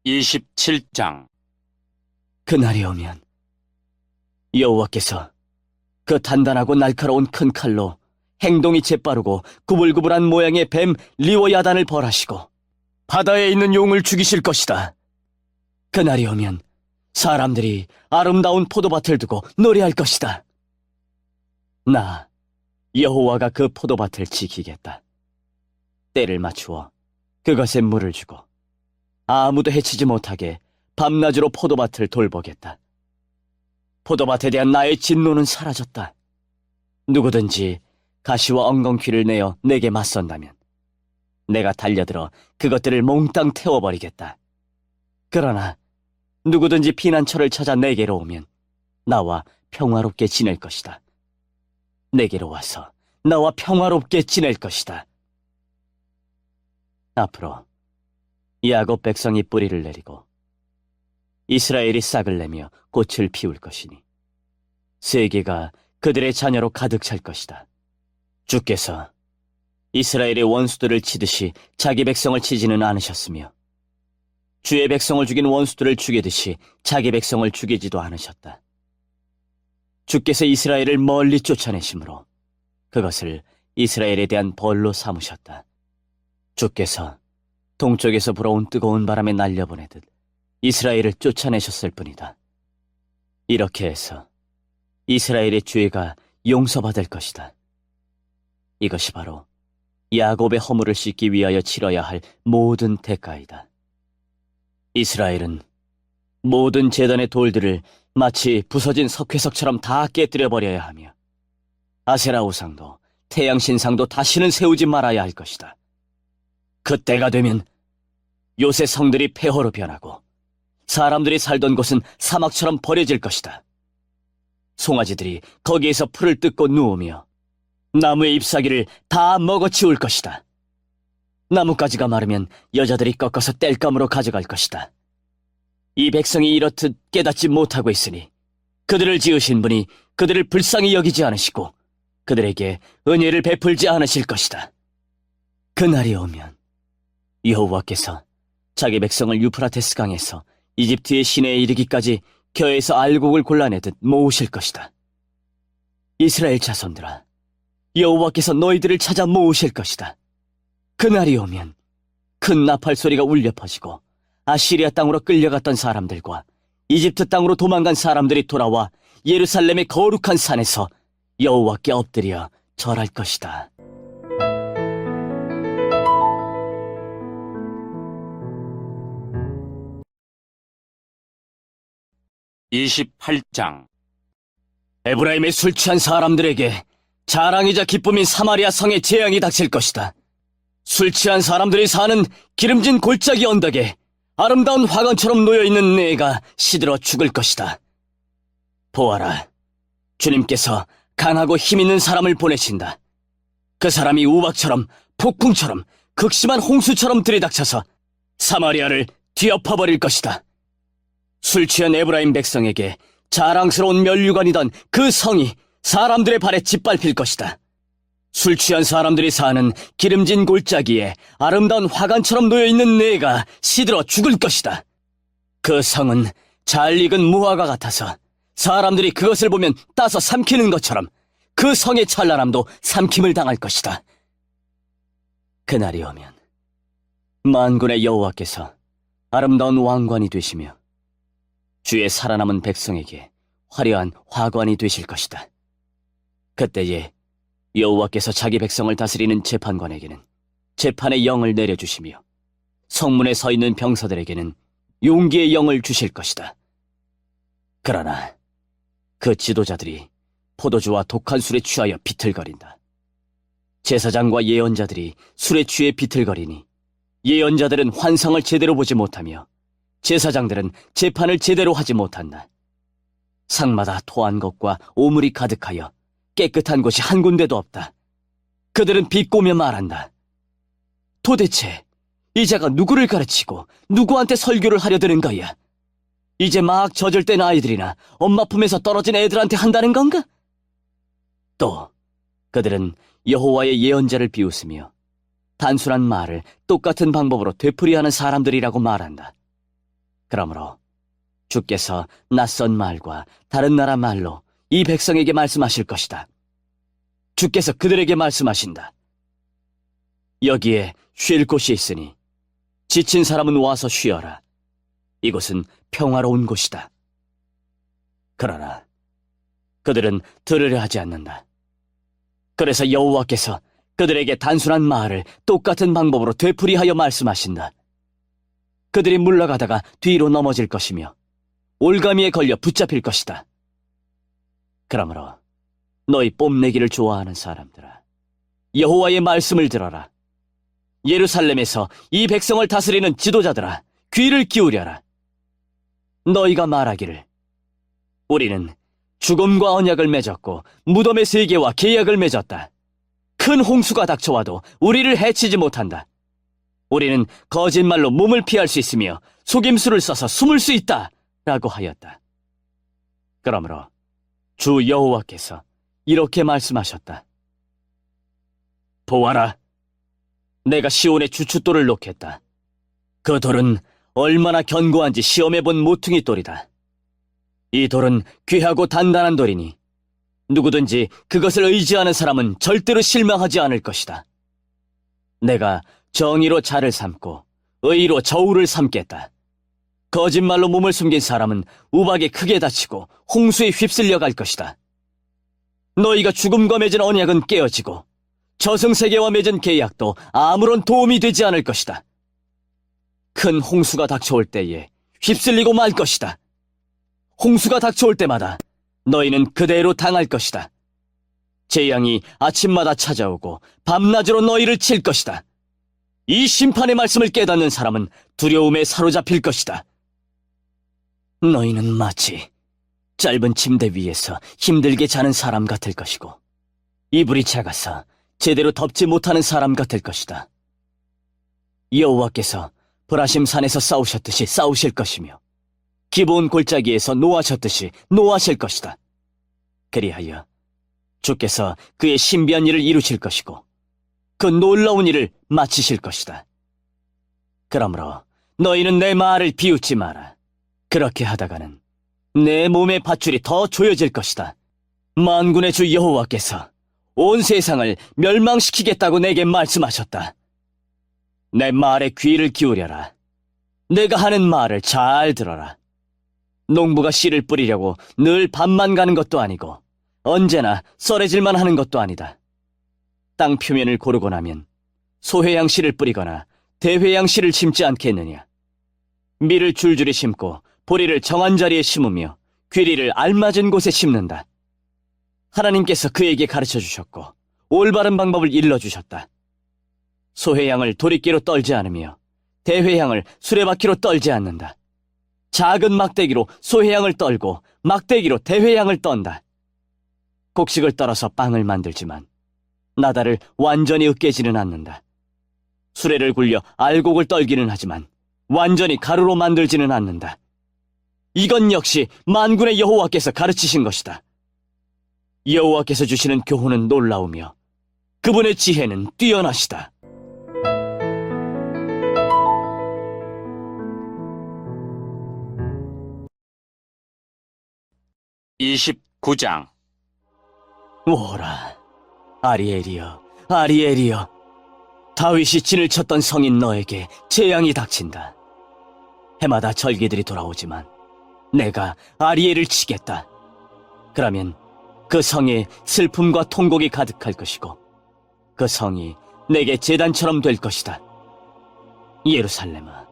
27장. 그날이 오면 여호와께서 그 단단하고 날카로운 큰 칼로 행동이 재빠르고 구불구불한 모양의 뱀 리워야단을 벌하시고 바다에 있는 용을 죽이실 것이다. 그날이 오면 사람들이 아름다운 포도밭을 두고 노래할 것이다. 나 여호와가 그 포도밭을 지키겠다. 때를 맞추어 그것에 물을 주고 아무도 해치지 못하게 밤낮으로 포도밭을 돌보겠다. 포도밭에 대한 나의 진노는 사라졌다. 누구든지 가시와 엉겅퀴를 내어 내게 맞선다면 내가 달려들어 그것들을 몽땅 태워버리겠다. 그러나 누구든지 피난처를 찾아 내게로 오면 나와 평화롭게 지낼 것이다. 내게로 와서 나와 평화롭게 지낼 것이다. 앞으로 야곱 백성이 뿌리를 내리고 이스라엘이 싹을 내며 꽃을 피울 것이니 세계가 그들의 자녀로 가득 찰 것이다. 주께서 이스라엘의 원수들을 치듯이 자기 백성을 치지는 않으셨으며 주의 백성을 죽인 원수들을 죽이듯이 자기 백성을 죽이지도 않으셨다. 주께서 이스라엘을 멀리 쫓아내심으로 그것을 이스라엘에 대한 벌로 삼으셨다. 주께서 동쪽에서 불어온 뜨거운 바람에 날려보내듯 이스라엘을 쫓아내셨을 뿐이다. 이렇게 해서 이스라엘의 죄가 용서받을 것이다. 이것이 바로 야곱의 허물을 씻기 위하여 치러야 할 모든 대가이다. 이스라엘은 모든 제단의 돌들을 마치 부서진 석회석처럼 다 깨뜨려버려야 하며 아세라 우상도 태양신상도 다시는 세우지 말아야 할 것이다. 그때가 되면 요새 성들이 폐허로 변하고 사람들이 살던 곳은 사막처럼 버려질 것이다. 송아지들이 거기에서 풀을 뜯고 누우며 나무의 잎사귀를 다 먹어치울 것이다. 나뭇가지가 마르면 여자들이 꺾어서 땔감으로 가져갈 것이다. 이 백성이 이렇듯 깨닫지 못하고 있으니 그들을 지으신 분이 그들을 불쌍히 여기지 않으시고 그들에게 은혜를 베풀지 않으실 것이다. 그날이 오면 여호와께서 자기 백성을 유프라테스 강에서 이집트의 시내에 이르기까지 겨에서 알곡을 골라내듯 모으실 것이다. 이스라엘 자손들아, 여호와께서 너희들을 찾아 모으실 것이다. 그날이 오면 큰 나팔 소리가 울려 퍼지고 아시리아 땅으로 끌려갔던 사람들과 이집트 땅으로 도망간 사람들이 돌아와 예루살렘의 거룩한 산에서 여호와께 엎드려 절할 것이다. (28장) 에브라임의 술 취한 사람들에게 자랑이자 기쁨인 사마리아 성에 재앙이 닥칠 것이다. 술 취한 사람들이 사는 기름진 골짜기 언덕에 아름다운 화관처럼 놓여있는 내가 시들어 죽을 것이다. 보아라, 주님께서 강하고 힘있는 사람을 보내신다. 그 사람이 우박처럼 폭풍처럼 극심한 홍수처럼 들이닥쳐서 사마리아를 뒤엎어버릴 것이다. 술 취한 에브라임 백성에게 자랑스러운 면류관이던 그 성이 사람들의 발에 짓밟힐 것이다. 술 취한 사람들이 사는 기름진 골짜기에 아름다운 화관처럼 놓여있는 내가 시들어 죽을 것이다. 그 성은 잘 익은 무화과 같아서 사람들이 그것을 보면 따서 삼키는 것처럼 그 성의 찬란함도 삼킴을 당할 것이다. 그날이 오면 만군의 여호와께서 아름다운 왕관이 되시며 주의 살아남은 백성에게 화려한 화관이 되실 것이다. 그때에 여호와께서 자기 백성을 다스리는 재판관에게는 재판의 영을 내려주시며 성문에 서 있는 병사들에게는 용기의 영을 주실 것이다. 그러나 그 지도자들이 포도주와 독한 술에 취하여 비틀거린다. 제사장과 예언자들이 술에 취해 비틀거리니 예언자들은 환상을 제대로 보지 못하며 제사장들은 재판을 제대로 하지 못한다. 상마다 토한 것과 오물이 가득하여 깨끗한 곳이 한 군데도 없다. 그들은 비꼬며 말한다. 도대체 이 자가 누구를 가르치고 누구한테 설교를 하려 드는 거야? 이제 막 젖을 땐 아이들이나 엄마 품에서 떨어진 애들한테 한다는 건가? 또 그들은 여호와의 예언자를 비웃으며 단순한 말을 똑같은 방법으로 되풀이하는 사람들이라고 말한다. 그러므로 주께서 낯선 말과 다른 나라 말로 이 백성에게 말씀하실 것이다. 주께서 그들에게 말씀하신다. 여기에 쉴 곳이 있으니 지친 사람은 와서 쉬어라. 이곳은 평화로운 곳이다. 그러나 그들은 들으려 하지 않는다. 그래서 여호와께서 그들에게 단순한 말을 똑같은 방법으로 되풀이하여 말씀하신다. 그들이 물러가다가 뒤로 넘어질 것이며 올가미에 걸려 붙잡힐 것이다. 그러므로 너희 뽐내기를 좋아하는 사람들아, 여호와의 말씀을 들어라. 예루살렘에서 이 백성을 다스리는 지도자들아, 귀를 기울여라. 너희가 말하기를 우리는 죽음과 언약을 맺었고 무덤의 세계와 계약을 맺었다. 큰 홍수가 닥쳐와도 우리를 해치지 못한다. 우리는 거짓말로 몸을 피할 수 있으며 속임수를 써서 숨을 수 있다. 라고 하였다. 그러므로 주 여호와께서 이렇게 말씀하셨다. 보아라, 내가 시온에 주춧돌을 놓겠다. 그 돌은 얼마나 견고한지 시험해본 모퉁이 돌이다. 이 돌은 귀하고 단단한 돌이니 누구든지 그것을 의지하는 사람은 절대로 실망하지 않을 것이다. 내가 정의로 자를 삼고 의로 저울을 삼겠다. 거짓말로 몸을 숨긴 사람은 우박에 크게 다치고 홍수에 휩쓸려 갈 것이다. 너희가 죽음과 맺은 언약은 깨어지고 저승세계와 맺은 계약도 아무런 도움이 되지 않을 것이다. 큰 홍수가 닥쳐올 때에 휩쓸리고 말 것이다. 홍수가 닥쳐올 때마다 너희는 그대로 당할 것이다. 재앙이 아침마다 찾아오고 밤낮으로 너희를 칠 것이다. 이 심판의 말씀을 깨닫는 사람은 두려움에 사로잡힐 것이다. 너희는 마치 짧은 침대 위에서 힘들게 자는 사람 같을 것이고 이불이 작아서 제대로 덮지 못하는 사람 같을 것이다. 여호와께서 브라심 산에서 싸우셨듯이 싸우실 것이며 기브온 골짜기에서 노하셨듯이 노하실 것이다. 그리하여 주께서 그의 신비한 일을 이루실 것이고 그 놀라운 일을 마치실 것이다. 그러므로 너희는 내 말을 비웃지 마라. 그렇게 하다가는 내 몸의 밧줄이 더 조여질 것이다. 만군의 주 여호와께서 온 세상을 멸망시키겠다고 내게 말씀하셨다. 내 말에 귀를 기울여라. 내가 하는 말을 잘 들어라. 농부가 씨를 뿌리려고 늘 밤만 가는 것도 아니고 언제나 썰해질만 하는 것도 아니다. 땅 표면을 고르고 나면 소회양 씨를 뿌리거나 대회양 씨를 심지 않겠느냐. 밀을 줄줄이 심고 보리를 정한 자리에 심으며 귀리를 알맞은 곳에 심는다. 하나님께서 그에게 가르쳐 주셨고 올바른 방법을 일러주셨다. 소회양을 도리끼로 떨지 않으며 대회양을 수레바퀴로 떨지 않는다. 작은 막대기로 소회양을 떨고 막대기로 대회양을 떤다. 곡식을 떨어서 빵을 만들지만 나달을 완전히 으깨지는 않는다. 수레를 굴려 알곡을 떨기는 하지만 완전히 가루로 만들지는 않는다. 이건 역시 만군의 여호와께서 가르치신 것이다. 여호와께서 주시는 교훈은 놀라우며 그분의 지혜는 뛰어나시다. (29장) 오라, 아리엘이여, 아리엘이여, 다윗이 진을 쳤던 성인 너에게 재앙이 닥친다. 해마다 절기들이 돌아오지만 내가 아리엘을 치겠다. 그러면 그 성에 슬픔과 통곡이 가득할 것이고 그 성이 내게 제단처럼 될 것이다. 예루살렘아,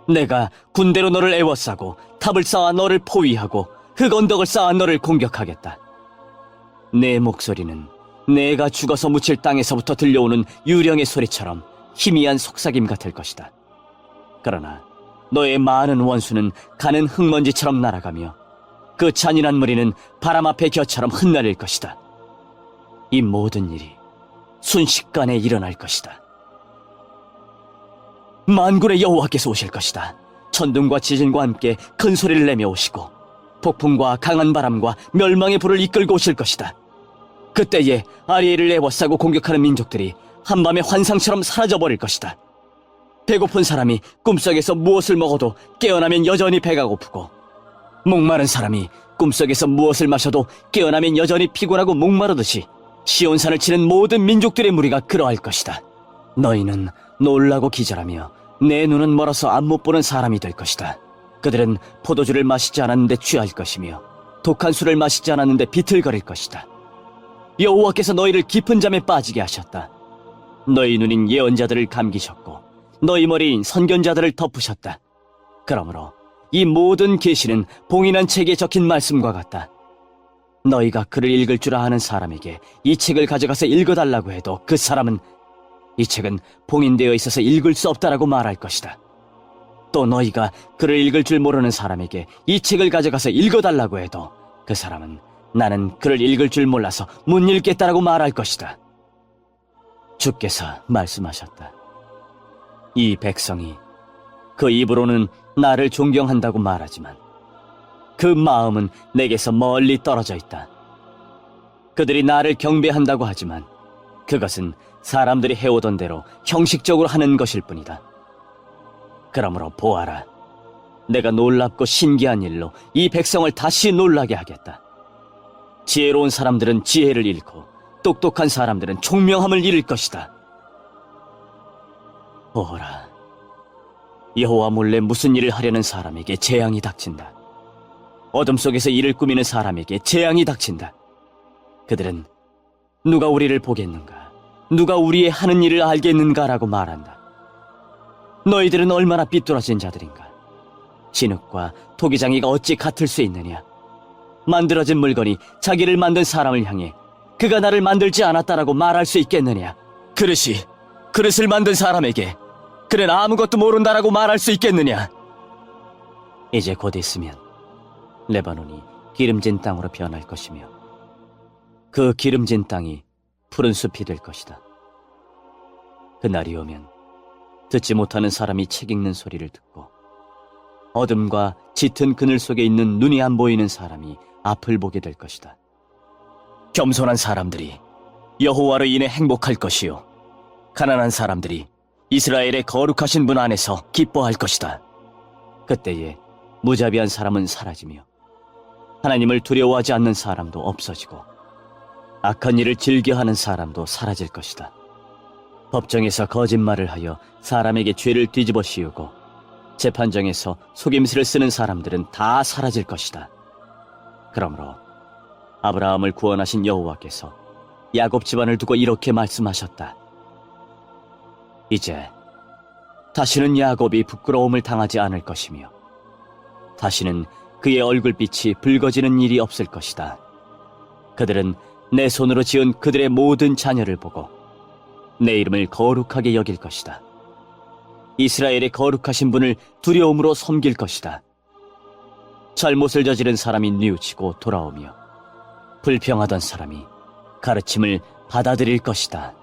내가 군대로 너를 애워싸고 탑을 쌓아 너를 포위하고 흙언덕을 쌓아 너를 공격하겠다. 내 목소리는 내가 죽어서 묻힐 땅에서부터 들려오는 유령의 소리처럼 희미한 속삭임 같을 것이다. 그러나 너의 많은 원수는 가는 흙먼지처럼 날아가며 그 잔인한 무리는 바람 앞의 겨처럼 흩날릴 것이다. 이 모든 일이 순식간에 일어날 것이다. 만군의 여호와께서 오실 것이다. 천둥과 지진과 함께 큰 소리를 내며 오시고 폭풍과 강한 바람과 멸망의 불을 이끌고 오실 것이다. 그때에 아리엘을 애워싸고 공격하는 민족들이 한밤의 환상처럼 사라져버릴 것이다. 배고픈 사람이 꿈속에서 무엇을 먹어도 깨어나면 여전히 배가 고프고, 목마른 사람이 꿈속에서 무엇을 마셔도 깨어나면 여전히 피곤하고 목마르듯이 시온산을 치는 모든 민족들의 무리가 그러할 것이다. 너희는 놀라고 기절하며 내 눈은 멀어서 안 못 보는 사람이 될 것이다. 그들은 포도주를 마시지 않았는데 취할 것이며 독한 술을 마시지 않았는데 비틀거릴 것이다. 여호와께서 너희를 깊은 잠에 빠지게 하셨다. 너희 눈인 예언자들을 감기셨고 너희 머리인 선견자들을 덮으셨다. 그러므로 이 모든 계시는 봉인한 책에 적힌 말씀과 같다. 너희가 글을 읽을 줄 아는 사람에게 이 책을 가져가서 읽어달라고 해도 그 사람은 이 책은 봉인되어 있어서 읽을 수 없다라고 말할 것이다. 또 너희가 글을 읽을 줄 모르는 사람에게 이 책을 가져가서 읽어달라고 해도 그 사람은 나는 글을 읽을 줄 몰라서 못 읽겠다라고 말할 것이다. 주께서 말씀하셨다. 이 백성이 그 입으로는 나를 존경한다고 말하지만 그 마음은 내게서 멀리 떨어져 있다. 그들이 나를 경배한다고 하지만 그것은 사람들이 해오던 대로 형식적으로 하는 것일 뿐이다. 그러므로 보아라, 내가 놀랍고 신기한 일로 이 백성을 다시 놀라게 하겠다. 지혜로운 사람들은 지혜를 잃고 똑똑한 사람들은 총명함을 잃을 것이다. 보아라, 여호와 몰래 무슨 일을 하려는 사람에게 재앙이 닥친다. 어둠 속에서 일을 꾸미는 사람에게 재앙이 닥친다. 그들은 누가 우리를 보겠는가, 누가 우리의 하는 일을 알겠는가라고 말한다. 너희들은 얼마나 삐뚤어진 자들인가. 진흙과 토기장이가 어찌 같을 수 있느냐. 만들어진 물건이 자기를 만든 사람을 향해 그가 나를 만들지 않았다라고 말할 수 있겠느냐. 그릇이 그릇을 만든 사람에게 그는 아무것도 모른다라고 말할 수 있겠느냐. 이제 곧 있으면 레바논이 기름진 땅으로 변할 것이며 그 기름진 땅이 푸른 숲이 될 것이다. 그날이 오면 듣지 못하는 사람이 책 읽는 소리를 듣고 어둠과 짙은 그늘 속에 있는 눈이 안 보이는 사람이 앞을 보게 될 것이다. 겸손한 사람들이 여호와로 인해 행복할 것이요 가난한 사람들이 이스라엘의 거룩하신 분 안에서 기뻐할 것이다. 그때에 무자비한 사람은 사라지며 하나님을 두려워하지 않는 사람도 없어지고 악한 일을 즐겨하는 사람도 사라질 것이다. 법정에서 거짓말을 하여 사람에게 죄를 뒤집어 씌우고 재판정에서 속임수를 쓰는 사람들은 다 사라질 것이다. 그러므로 아브라함을 구원하신 여호와께서 야곱 집안을 두고 이렇게 말씀하셨다. 이제 다시는 야곱이 부끄러움을 당하지 않을 것이며 다시는 그의 얼굴빛이 붉어지는 일이 없을 것이다. 그들은 내 손으로 지은 그들의 모든 자녀를 보고 내 이름을 거룩하게 여길 것이다. 이스라엘의 거룩하신 분을 두려움으로 섬길 것이다. 잘못을 저지른 사람이 뉘우치고 돌아오며 불평하던 사람이 가르침을 받아들일 것이다.